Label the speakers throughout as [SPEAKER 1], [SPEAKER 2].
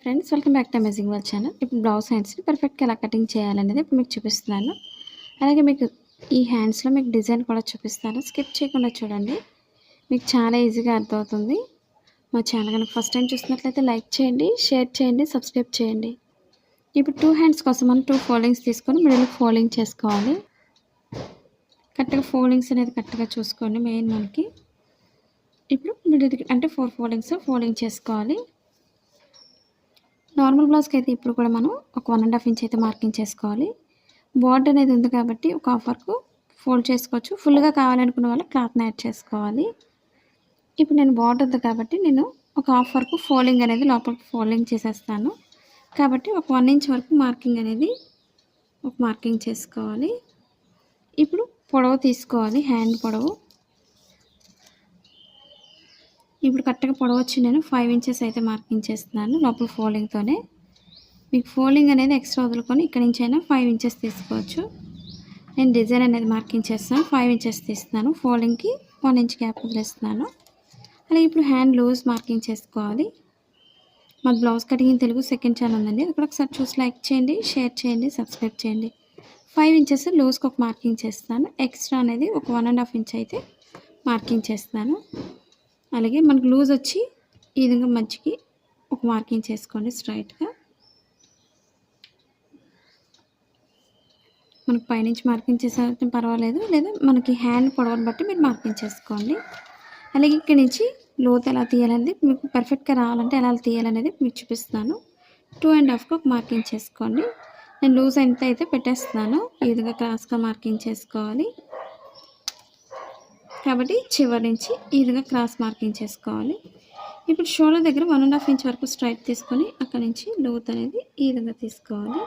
[SPEAKER 1] Friends, welcome back to amazing world channel. ఇప్పుడు blouse హ్యాండ్స్ని పర్ఫెక్ట్గా ఎలా కటింగ్ చేయాలనేది ఇప్పుడు మీకు చూపిస్తున్నాను. అలాగే మీకు ఈ హ్యాండ్స్లో మీకు డిజైన్ కూడా చూపిస్తాను. స్కిప్ చేయకుండా చూడండి, మీకు చాలా ఈజీగా అర్థమవుతుంది. మా ఛానల్ కనుక ఫస్ట్ టైం చూసినట్లయితే లైక్ చేయండి, షేర్ చేయండి, సబ్స్క్రైబ్ చేయండి. ఇప్పుడు 2 హ్యాండ్స్ కోసం మనం 2 ఫోల్డింగ్స్ తీసుకొని మిడిల్ ఫోల్డింగ్ చేసుకోవాలి. కరెక్ట్గా ఫోల్డింగ్స్ అనేది కరెక్ట్గా చూసుకోండి. మెయిన్ మనకి ఇప్పుడు మిడిల్ అంటే 4 ఫోల్డింగ్ చేసుకోవాలి. నార్మల్ బ్లౌజ్కి అయితే ఇప్పుడు కూడా మనం ఒక 1.5 ఇంచ్ అయితే మార్కింగ్ చేసుకోవాలి. బార్డర్ అనేది ఉంది కాబట్టి ఒక హాఫ్ వరకు ఫోల్డ్ చేసుకోవచ్చు. ఫుల్గా కావాలనుకున్న వాళ్ళు క్లాత్ని యాడ్ చేసుకోవాలి. ఇప్పుడు నేను బార్డర్ ఉంది కాబట్టి నేను ఒక హాఫ్ వరకు ఫోల్డింగ్ అనేది లోపలికి ఫోల్డింగ్ చేసేస్తాను. కాబట్టి ఒక 1 ఇంచ్ వరకు మార్కింగ్ చేసుకోవాలి. ఇప్పుడు పొడవు తీసుకోవాలి, హ్యాండ్ పొడవు. ఇప్పుడు కరెక్ట్గా పొడవు వచ్చి నేను 5 ఇంచెస్ అయితే మార్కింగ్ చేస్తున్నాను లోపల ఫోల్డింగ్తోనే. మీకు ఫోల్డింగ్ అనేది ఎక్స్ట్రా వదులుకొని ఇక్కడి నుంచి అయినా 5 ఇంచెస్ తీసుకోవచ్చు. నేను డిజైన్ అనేది మార్కింగ్ చేస్తాను, 5 ఇంచెస్ తీస్తున్నాను. ఫోల్డింగ్కి 1 ఇంచ్ గ్యాప్ వదిలేస్తున్నాను. అలాగే ఇప్పుడు హ్యాండ్ లూజ్ మార్కింగ్ చేసుకోవాలి. మా blouse cutting in Telugu second channel ఉందండి, అక్కడ ఒకసారి చూసి లైక్ చేయండి, షేర్ చేయండి, సబ్స్క్రైబ్ చేయండి. 5 ఇంచెస్ లూజ్కి ఒక మార్కింగ్ చేస్తాను. ఎక్స్ట్రా అనేది ఒక 1.5 ఇంచ్ అయితే మార్కింగ్ చేస్తాను. అలాగే మనకు లూజ్ వచ్చి ఈ విధంగా మధ్యకి ఒక మార్కింగ్ చేసుకోండి స్ట్రైట్గా. మనకు పైనుంచి మార్కింగ్ చేసే పర్వాలేదు, లేదా మనకి హ్యాండ్ పొడవని బట్టి మీరు మార్కింగ్ చేసుకోండి. అలాగే ఇక్కడి నుంచి లోతు ఎలా తీయాలనేది మీకు పర్ఫెక్ట్గా రావాలంటే ఎలా తీయాలనేది మీకు చూపిస్తాను. 2.5కి ఒక మార్కింగ్ చేసుకోండి. నేను లూజ్ ఎంత అయితే పెట్టేస్తున్నాను, ఈ విధంగా క్రాస్గా మార్కింగ్ చేసుకోవాలి. కాబట్టి చివరి నుంచి ఈ విధంగా క్రాస్ మార్కింగ్ చేసుకోవాలి. ఇప్పుడు షోల్డర్ దగ్గర 1.5 ఇంచ్ వరకు స్ట్రైట్ తీసుకొని అక్కడి నుంచి లోత్ అనేది ఈ విధంగా తీసుకోవాలి.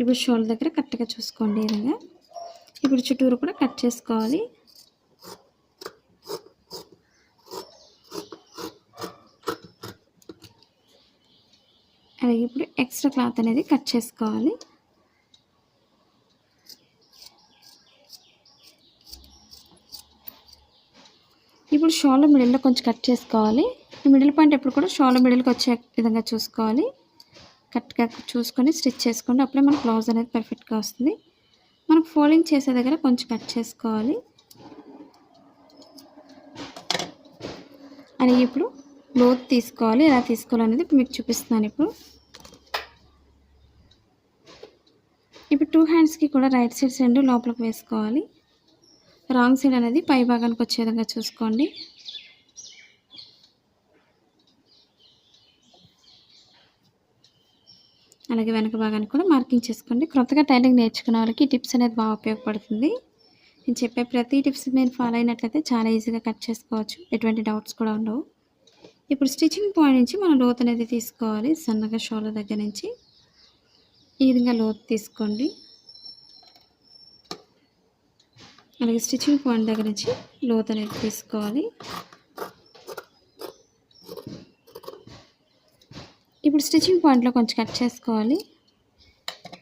[SPEAKER 1] ఇప్పుడు షోల్డర్ దగ్గర కరెక్ట్గా చూసుకోండి ఈ విధంగా. ఇప్పుడు చుట్టూరు కూడా కట్ చేసుకోవాలి. అలాగే ఇప్పుడు ఎక్స్ట్రా క్లాత్ అనేది కట్ చేసుకోవాలి. ఇప్పుడు షోల్డర్ మిడిల్లో కొంచెం కట్ చేసుకోవాలి. ఈ మిడిల్ పాయింట్ ఎప్పుడు కూడా షోల్డర్ మిడిల్కి వచ్చే విధంగా చూసుకోవాలి. కరెక్ట్గా చూసుకొని స్టిచ్ చేసుకోండి, అప్పుడే మనకు బ్లౌజ్ అనేది పర్ఫెక్ట్గా వస్తుంది. మనకు ఫోల్డింగ్ చేసే దగ్గర కొంచెం కట్ చేసుకోవాలి. అలాగే ఇప్పుడు లోత్ తీసుకోవాలి, ఎలా తీసుకోవాలనేది ఇప్పుడు మీకు చూపిస్తున్నాను. ఇప్పుడు 2 హ్యాండ్స్కి కూడా రైట్ సైడ్స్ రెండు లోపలికి వేసుకోవాలి. రాంగ్ సైడ్ అనేది పై భాగానికి వచ్చే విధంగా చూసుకోండి. అలాగే వెనక భాగానికి కూడా మార్కింగ్ చేసుకోండి. కొత్తగా టైలరింగ్ నేర్చుకున్న వాళ్ళకి టిప్స్ అనేది బాగా ఉపయోగపడుతుంది. నేను చెప్పే ప్రతి టిప్స్ మీరు ఫాలో అయినట్లయితే చాలా ఈజీగా కట్ చేసుకోవచ్చు, ఎటువంటి డౌట్స్ కూడా ఉండవు. ఇప్పుడు స్టిచ్చింగ్ పాయింట్ నుంచి మనం లోత్ అనేది తీసుకోవాలి. సన్నగా షోల్డర్ దగ్గర నుంచి ఈ విధంగా లోత్ తీసుకోండి. అలాగే స్టిచ్చింగ్ పాయింట్ దగ్గర నుంచి లోత్ అనేది తీసుకోవాలి. ఇప్పుడు స్టిచ్చింగ్ పాయింట్లో కొంచెం కట్ చేసుకోవాలి.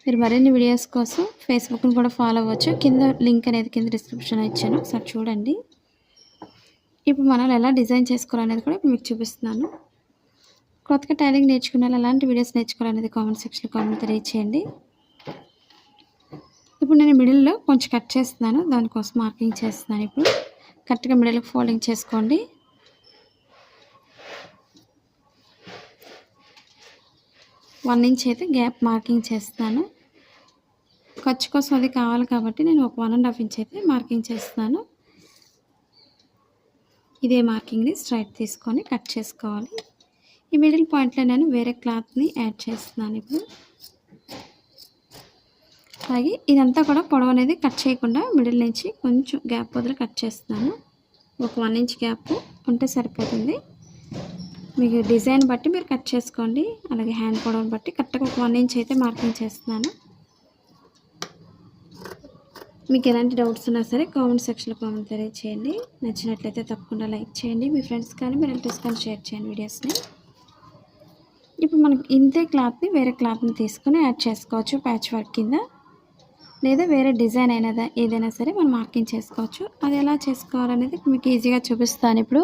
[SPEAKER 1] మీరు మరిన్ని వీడియోస్ కోసం ఫేస్బుక్ని కూడా ఫాలో అవ్వచ్చు. కింద లింక్ అనేది కింద డిస్క్రిప్షన్లో ఇచ్చాను, ఒకసారి చూడండి. ఇప్పుడు మనం ఎలా డిజైన్ చేసుకోవాలనేది కూడా మీకు చూపిస్తున్నాను. కొత్తగా టైలింగ్ నేర్చుకున్న వాళ్ళు ఎలాంటి వీడియోస్ నేర్చుకోవాలనేది కామెంట్ సెక్షన్లో కామెంట్ తెలియచేయండి. ఇప్పుడు నేను మిడిల్లో కొంచెం కట్ చేస్తున్నాను, దానికోసం మార్కింగ్ చేస్తున్నాను. ఇప్పుడు కరెక్ట్గా మిడిల్కి ఫోల్డింగ్ చేసుకోండి. వన్ ఇంచ్ అయితే గ్యాప్ మార్కింగ్ చేస్తున్నాను. ఖర్చు కోసం అది కావాలి కాబట్టి నేను ఒక 1.5 ఇంచ్ అయితే మార్కింగ్ చేస్తున్నాను. ఇదే మార్కింగ్ని స్ట్రైట్ తీసుకొని కట్ చేసుకోవాలి. ఈ మిడిల్ పాయింట్లో నేను వేరే క్లాత్ని యాడ్ చేస్తున్నాను. ఇప్పుడు అలాగే ఇదంతా కూడా పొడవు అనేది కట్ చేయకుండా మిడిల్ నుంచి కొంచెం గ్యాప్ వదిలి కట్ చేస్తున్నాను. ఒక 1 ఇంచ్ గ్యాప్ ఉంటే సరిపోతుంది. మీకు డిజైన్ బట్టి మీరు కట్ చేసుకోండి. అలాగే హ్యాండ్ పొడవుని బట్టి కరెక్ట్గా ఒక 1 ఇంచ్ అయితే మార్కింగ్ చేస్తున్నాను. మీకు ఎలాంటి డౌట్స్ ఉన్నా సరే కామెంట్ సెక్షన్లో కామెంట్ తెలియచేయండి. నచ్చినట్లయితే తప్పకుండా లైక్ చేయండి, మీ ఫ్రెండ్స్ కానీ మీ రిలేటివ్స్ కానీ షేర్ చేయండి వీడియోస్ని. ఇప్పుడు మనకి ఇంతే క్లాత్ని వేరే క్లాత్ని తీసుకొని యాడ్ చేసుకోవచ్చు ప్యాచ్ వర్క్ కింద, లేదా వేరే డిజైన్ అయినదా ఏదైనా సరే మనం మార్కింగ్ చేసుకోవచ్చు. అది ఎలా చేసుకోవాలనేది మీకు ఈజీగా చూపిస్తాను ఇప్పుడు.